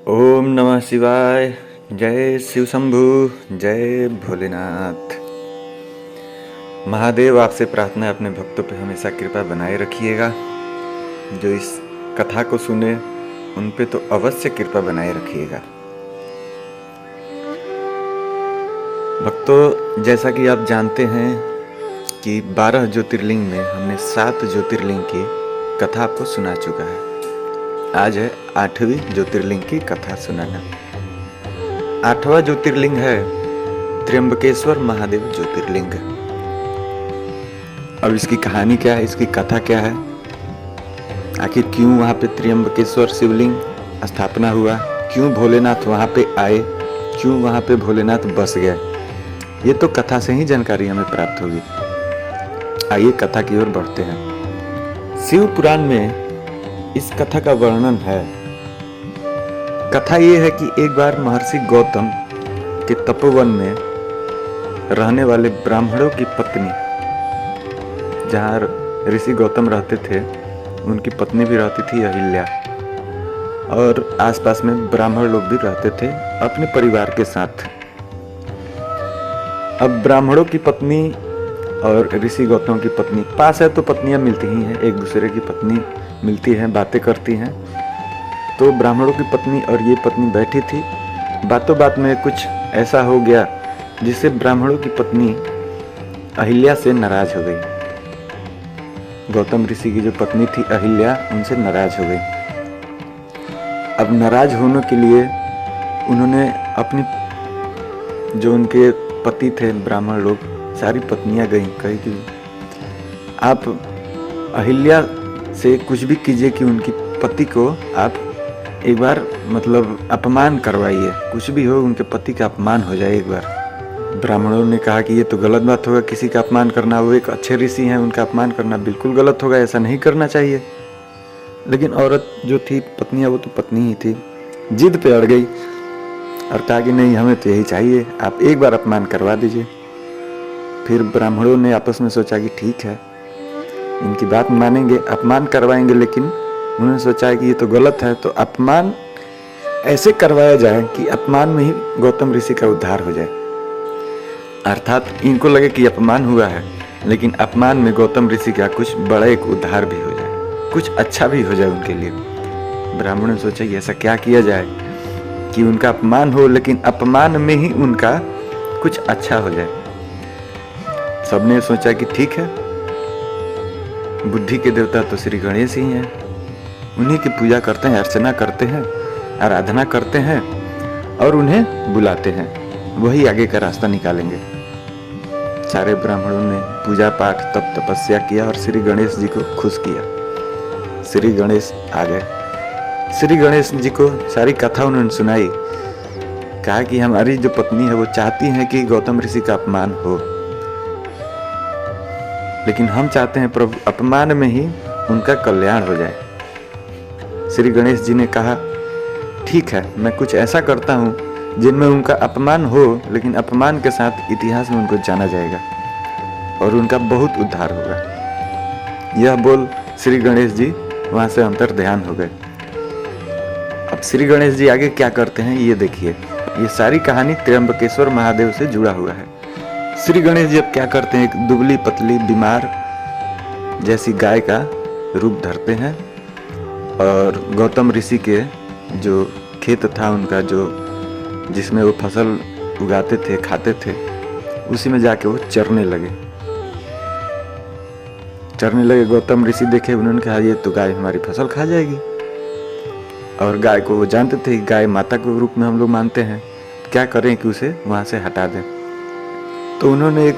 ओम नमः शिवाय। जय शिव शंभु। जय भोलेनाथ। महादेव आपसे प्रार्थना है, अपने भक्तों पे हमेशा कृपा बनाए रखिएगा। जो इस कथा को सुने उन पे तो अवश्य कृपा बनाए रखिएगा। भक्तों, जैसा कि आप जानते हैं कि 12 ज्योतिर्लिंग में हमने 7 ज्योतिर्लिंग की कथा आपको सुना चुका है। आज है 8वीं ज्योतिर्लिंग की कथा सुनाना। 8वां ज्योतिर्लिंग है त्र्यंबकेश्वर महादेव ज्योतिर्लिंग। अब इसकी कहानी क्या है, इसकी कथा क्या है, आखिर क्यों वहां पे त्र्यंबकेश्वर शिवलिंग स्थापना हुआ, क्यों भोलेनाथ वहां पे आए, क्यों वहां पे भोलेनाथ बस गए, ये तो कथा से ही जानकारी हमें प्राप्त होगी। आइए कथा की ओर बढ़ते हैं। शिव पुराण में इस कथा का वर्णन है। कथा ये है कि एक बार महर्षि गौतम के तपोवन में रहने वाले ब्राह्मणों की पत्नी, जहाँ ऋषि गौतम रहते थे, उनकी पत्नी भी रहती थी अहिल्या, और आसपास में ब्राह्मण लोग भी रहते थे अपने परिवार के साथ। अब ब्राह्मणों की पत्नी और ऋषि गौतम की पत्नी पास है तो पत्नियां मिलती ही हैं, एक दूसरे की पत्नी मिलती हैं, बातें करती हैं। तो ब्राह्मणों की पत्नी और ये पत्नी बैठी थी, बातों बात में कुछ ऐसा हो गया जिससे ब्राह्मणों की पत्नी अहिल्या से नाराज हो गई। गौतम ऋषि की जो पत्नी थी अहिल्या, उनसे नाराज हो गई। अब नाराज होने के लिए उन्होंने अपनी जो उनके पति थे ब्राह्मण लोग, सारी पत्नियां गई, कही कि आप अहिल्या से कुछ भी कीजिए कि उनकी पति को आप एक बार अपमान करवाइए, कुछ भी हो उनके पति का अपमान हो जाए एक बार। ब्राह्मणों ने कहा कि ये तो गलत बात होगा, किसी का अपमान करना, वो एक अच्छे ऋषि हैं, उनका अपमान करना बिल्कुल गलत होगा, ऐसा नहीं करना चाहिए। लेकिन औरत जो थी, पत्नियां, वो तो पत्नी ही थी, जिद पे अड़ गई और कहा कि नहीं, हमें तो यही चाहिए, आप एक बार अपमान करवा दीजिए। फिर ब्राह्मणों ने आपस में सोचा कि ठीक है, इनकी बात मानेंगे, अपमान करवाएंगे। लेकिन उन्होंने सोचा कि ये तो गलत है, तो अपमान ऐसे करवाया जाए कि अपमान में ही गौतम ऋषि का उद्धार हो जाए। अर्थात इनको लगे कि अपमान हुआ है, लेकिन अपमान में गौतम ऋषि का कुछ बड़ा एक उद्धार भी हो जाए, कुछ अच्छा भी हो जाए उनके लिए। ब्राह्मणों ने सोचा कि ऐसा क्या किया जाए कि उनका अपमान हो, लेकिन अपमान में ही उनका कुछ अच्छा हो जाए। सबने सोचा कि ठीक है, बुद्धि के देवता तो श्री गणेश ही हैं, उन्हीं की पूजा करते हैं, अर्चना करते हैं, आराधना करते हैं और उन्हें बुलाते हैं, वही आगे का रास्ता निकालेंगे। सारे ब्राह्मणों ने पूजा पाठ तप तपस्या किया और श्री गणेश जी को खुश किया। श्री गणेश आ गए। श्री गणेश जी को सारी कथा उन्होंने सुनाई। कहा कि हमारी जो पत्नी है वो चाहती है कि गौतम ऋषि का अपमान हो, लेकिन हम चाहते हैं प्रभु अपमान में ही उनका कल्याण हो जाए। श्री गणेश जी ने कहा ठीक है, मैं कुछ ऐसा करता हूँ जिनमें उनका अपमान हो, लेकिन अपमान के साथ इतिहास में उनको जाना जाएगा और उनका बहुत उद्धार होगा। यह बोल श्री गणेश जी वहां से अंतर ध्यान हो गए। अब श्री गणेश जी आगे क्या करते हैं ये देखिए। ये सारी कहानी त्र्यंबकेश्वर महादेव से जुड़ा हुआ है। श्री गणेश जी अब क्या करते हैं, एक दुबली पतली बीमार जैसी गाय का रूप धरते हैं और गौतम ऋषि के जो खेत था उनका, जो जिसमें वो फसल उगाते थे, खाते थे, उसी में जाके वो चरने लगे। गौतम ऋषि देखे, उन्होंने कहा ये तो गाय हमारी फसल खा जाएगी। और गाय को वो जानते थे, गाय माता के रूप में हम लोग मानते हैं, क्या करें कि उसे वहां से हटा दें। तो उन्होंने एक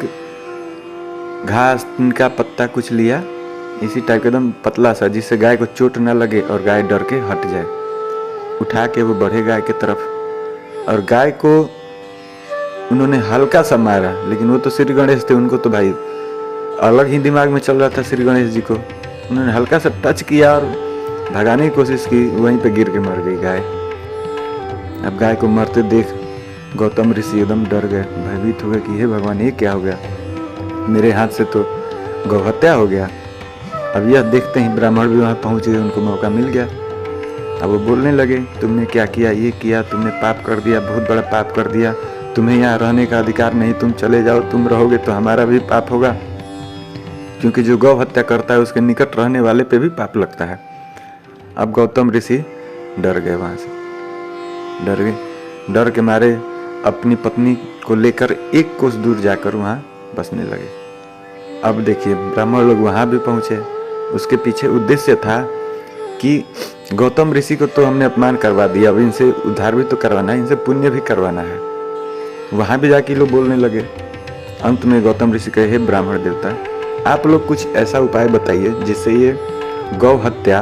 घास का पत्ता कुछ लिया, इसी टाइप एकदम पतला सा, जिससे गाय को चोट न लगे और गाय डर के हट जाए। उठा के वो बढ़े गाय की तरफ और गाय को उन्होंने हल्का सा मारा। लेकिन वो तो श्री गणेश थे, उनको तो भाई अलग ही दिमाग में चल रहा था श्री गणेश जी को। उन्होंने हल्का सा टच किया और भगाने की कोशिश की, वहीं पे गिर के मर गई गाय। अब गाय को मरते देख गौतम ऋषि एकदम डर गए, भयभीत हो गए कि हे भगवान, ये क्या हो गया, मेरे हाथ से तो गौहत्या हो गया। अब यह देखते ही ब्राह्मण भी वहां पहुंच गए, उनको मौका मिल गया। अब वो बोलने लगे, तुमने क्या किया, ये किया, तुमने पाप कर दिया, बहुत बड़ा पाप कर दिया, तुम्हें यहाँ रहने का अधिकार नहीं, तुम चले जाओ, तुम रहोगे तो हमारा भी पाप होगा, क्योंकि जो गौ हत्या करता है उसके निकट रहने वाले पे भी पाप लगता है। अब गौतम ऋषि डर गए, वहां से डर गए, डर के मारे अपनी पत्नी को लेकर एक कोस दूर जाकर वहां बसने लगे। अब देखिए ब्राह्मण लोग वहां भी पहुंचे। उसके पीछे उद्देश्य था कि गौतम ऋषि को तो हमने अपमान करवा दिया, अब इनसे उद्धार भी तो करवाना है, इनसे पुण्य भी करवाना है। वहां भी जाके लोग बोलने लगे। अंत में गौतम ऋषि कहे, हे ब्राह्मण देवता, आप लोग कुछ ऐसा उपाय बताइए जिससे ये गौ हत्या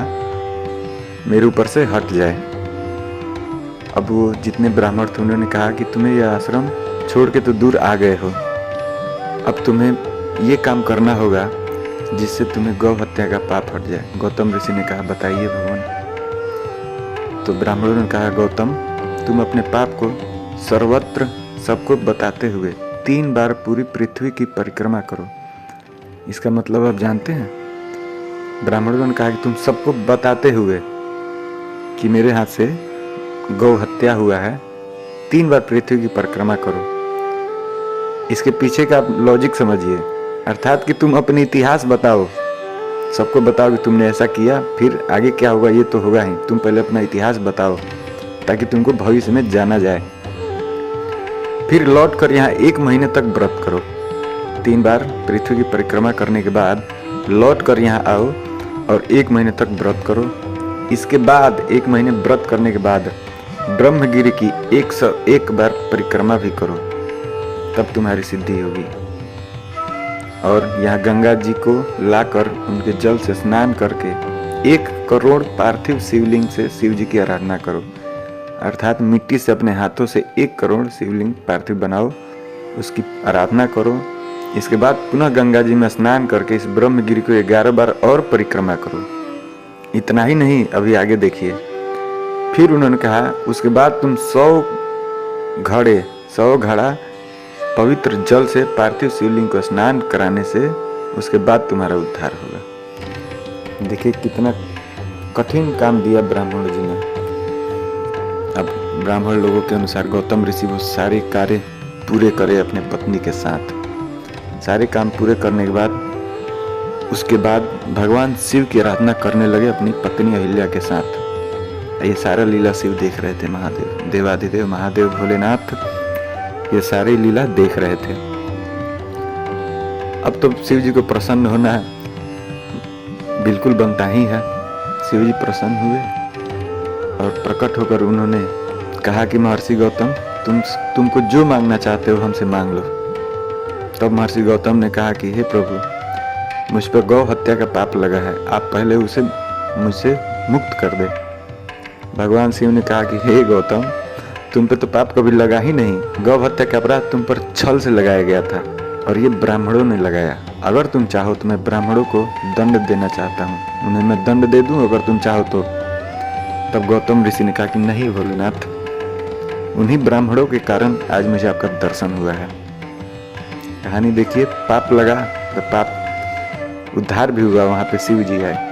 मेरे ऊपर से हट जाए। अब वो जितने ब्राह्मण थे उन्होंने कहा कि तुम्हें यह आश्रम छोड़ के तो दूर आ गए हो, अब तुम्हें ये काम करना होगा जिससे तुम्हें गौ हत्या का पाप हट जाए। गौतम ऋषि ने कहा, बताइए भगवान। तो ब्राह्मणों ने कहा, गौतम तुम अपने पाप को सर्वत्र सबको बताते हुए 3 बार पूरी पृथ्वी की परिक्रमा करो। इसका मतलब आप जानते हैं? ब्राह्मणों ने कहा कि तुम सबको बताते हुए कि मेरे हाथ से गौ हत्या हुआ है, 3 बार पृथ्वी की परिक्रमा करो। इसके पीछे का लॉजिक समझिए, अर्थात कि तुम अपनी इतिहास बताओ, सबको बताओ कि तुमने ऐसा किया, फिर आगे क्या होगा ये तो होगा ही, तुम पहले अपना इतिहास बताओ ताकि तुमको भविष्य में जाना जाए। फिर लौट कर यहाँ 1 महीने तक व्रत करो। 3 बार पृथ्वी की परिक्रमा करने के बाद लौट कर यहाँ आओ और 1 महीने तक व्रत करो। इसके बाद 1 महीने व्रत करने के बाद ब्रह्मगिरी की 101 बार परिक्रमा भी करो, तब तुम्हारी सिद्धि होगी। और यहाँ गंगा जी को लाकर उनके जल से स्नान करके 1 करोड़ पार्थिव शिवलिंग से शिव जी की आराधना करो। अर्थात मिट्टी से अपने हाथों से 1 करोड़ शिवलिंग पार्थिव बनाओ, उसकी आराधना करो। इसके बाद पुनः गंगा जी में स्नान करके इस ब्रह्मगिरी को 11 बार और परिक्रमा करो। इतना ही नहीं, अभी आगे देखिए। फिर उन्होंने कहा, उसके बाद तुम 100 घड़ा पवित्र जल से पार्थिव शिवलिंग को स्नान कराने से उसके बाद तुम्हारा उद्धार होगा। देखिए कितना कठिन काम दिया ब्राह्मण जी ने। अब ब्राह्मण लोगों के अनुसार गौतम ऋषि वो सारे कार्य पूरे करे अपने पत्नी के साथ। सारे काम पूरे करने के बाद उसके बाद भगवान शिव की आराधना करने लगे अपनी पत्नी अहिल्या के साथ। ये सारा लीला शिव देख रहे थे, महादेव, देवाधिदेव महादेव भोलेनाथ ये सारी लीला देख रहे थे। अब तो शिव जी को प्रसन्न होना है बिल्कुल बनता ही है। शिव जी प्रसन्न हुए और प्रकट होकर उन्होंने कहा कि महर्षि गौतम तुमको जो मांगना चाहते हो हमसे मांग लो। तब महर्षि गौतम ने कहा कि हे प्रभु, मुझ पर गौ हत्या का पाप लगा है, आप पहले उसे मुझसे मुक्त कर दे। भगवान शिव ने कहा कि हे गौतम, तुम पे तो पाप कभी लगा ही नहीं, गौ हत्या का अपराध तुम पर छल से लगाया गया था और ये ब्राह्मणों ने लगाया। अगर तुम चाहो तो मैं ब्राह्मणों को दंड देना चाहता हूँ, उन्हें मैं दंड दे दूं अगर तुम चाहो तो। तब गौतम ऋषि ने कहा कि नहीं भोलेनाथ, उन्हीं ब्राह्मणों के कारण आज मुझे आपका दर्शन हुआ है। कहानी देखिए, पाप लगा तो पाप उद्धार भी हुआ, वहां पे शिव जी आए।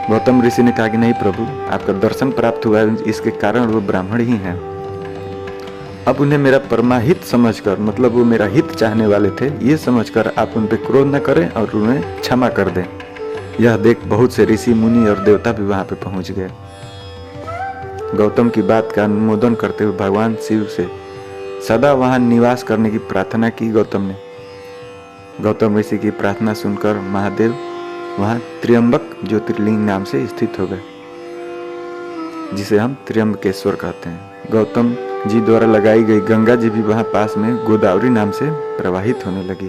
गौतम ऋषि ने कहा कि नहीं प्रभु, आपका दर्शन प्राप्त हुआ है, इसके कारण वो ब्राह्मण ही हैं। अब उन्हें मेरा परमाहित समझकर, मतलब वो मेरा हित चाहने वाले थे, ये समझकर आप उन पे क्रोध न करें और उन्हें क्षमा कर दें। यह देख बहुत से ऋषि मुनि और देवता भी वहां पे पहुंच गए। गौतम की बात का अनुमोदन करते हुए भगवान शिव से सदा वहां निवास करने की प्रार्थना की गौतम ने। गौतम ऋषि की प्रार्थना सुनकर महादेव वहां त्र्यंबक ज्योतिर्लिंग नाम से स्थित हो गए, जिसे हम त्र्यंबकेश्वर कहते हैं। गौतम जी द्वारा लगाई गई गंगा जी भी वहां पास में गोदावरी नाम से प्रवाहित होने लगी।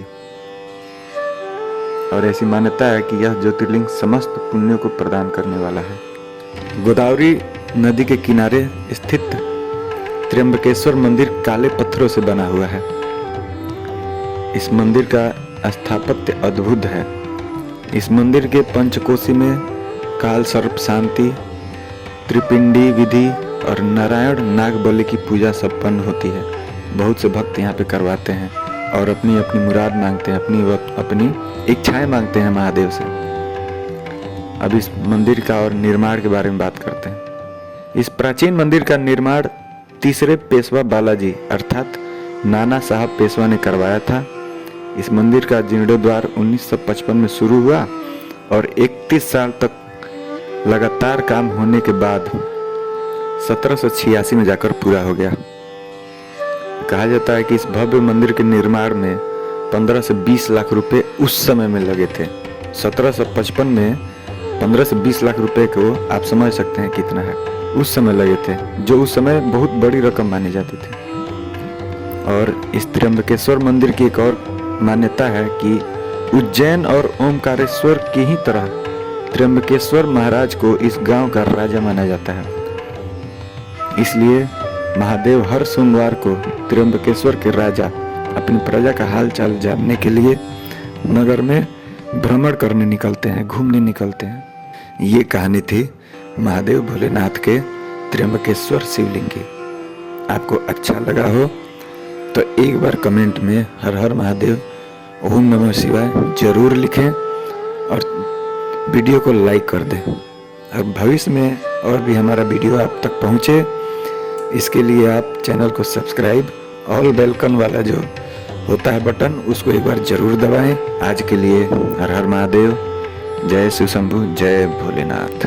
और ऐसी मान्यता है कि यह ज्योतिर्लिंग समस्त पुण्यों को प्रदान करने वाला है। गोदावरी नदी के किनारे स्थित त्र्यंबकेश्वर मंदिर काले पत्थरों से बना हुआ है। इस मंदिर का स्थापत्य अद्भुत है। इस मंदिर के पंचकोशी में काल सर्प शांति, त्रिपिंडी विधि और नारायण नागबलि की पूजा संपन्न होती है। बहुत से भक्त यहाँ पे करवाते हैं और अपनी अपनी मुराद मांगते हैं, अपनी इच्छाएं मांगते हैं महादेव से। अब इस मंदिर का और निर्माण के बारे में बात करते हैं। इस प्राचीन मंदिर का निर्माण तीसरे पेशवा बालाजी अर्थात नाना साहब पेशवा ने करवाया था। इस मंदिर का जीर्णोद्धार 1955 में शुरू हुआ और 31 साल तक लगातार काम होने के बाद 1786 में जाकर पूरा हो गया। कहा जाता है कि इस भव्य मंदिर के निर्माण में 15 से 20 लाख रुपए उस समय में लगे थे। 1755 में 15 से 20 लाख रुपए को आप समझ सकते हैं कितना है, उस समय लगे थे, जो उस समय बहुत बड़ी रकम मानी जाती थी। और इस त्र्यंबकेश्वर मंदिर की एक और मान्यता है कि उज्जैन और ओमकारेश्वर की ही तरह त्र्यंबकेश्वर महाराज को इस गांव का राजा माना जाता है। इसलिए महादेव हर सोमवार को त्र्यंबकेश्वर के राजा अपनी प्रजा का हाल चाल जानने के लिए नगर में भ्रमण करने निकलते हैं, घूमने निकलते हैं। ये कहानी थी महादेव भोलेनाथ के त्र्यंबकेश्वर शिवलिंग की। आपको अच्छा लगा हो तो एक बार कमेंट में हर हर महादेव ओम नमः शिवाय जरूर लिखें और वीडियो को लाइक कर दें। और भविष्य में और भी हमारा वीडियो आप तक पहुँचे, इसके लिए आप चैनल को सब्सक्राइब, ऑल बेलकन वाला जो होता है बटन, उसको एक बार जरूर दबाएं। आज के लिए हर हर महादेव, जय शिव शंभु, जय भोलेनाथ।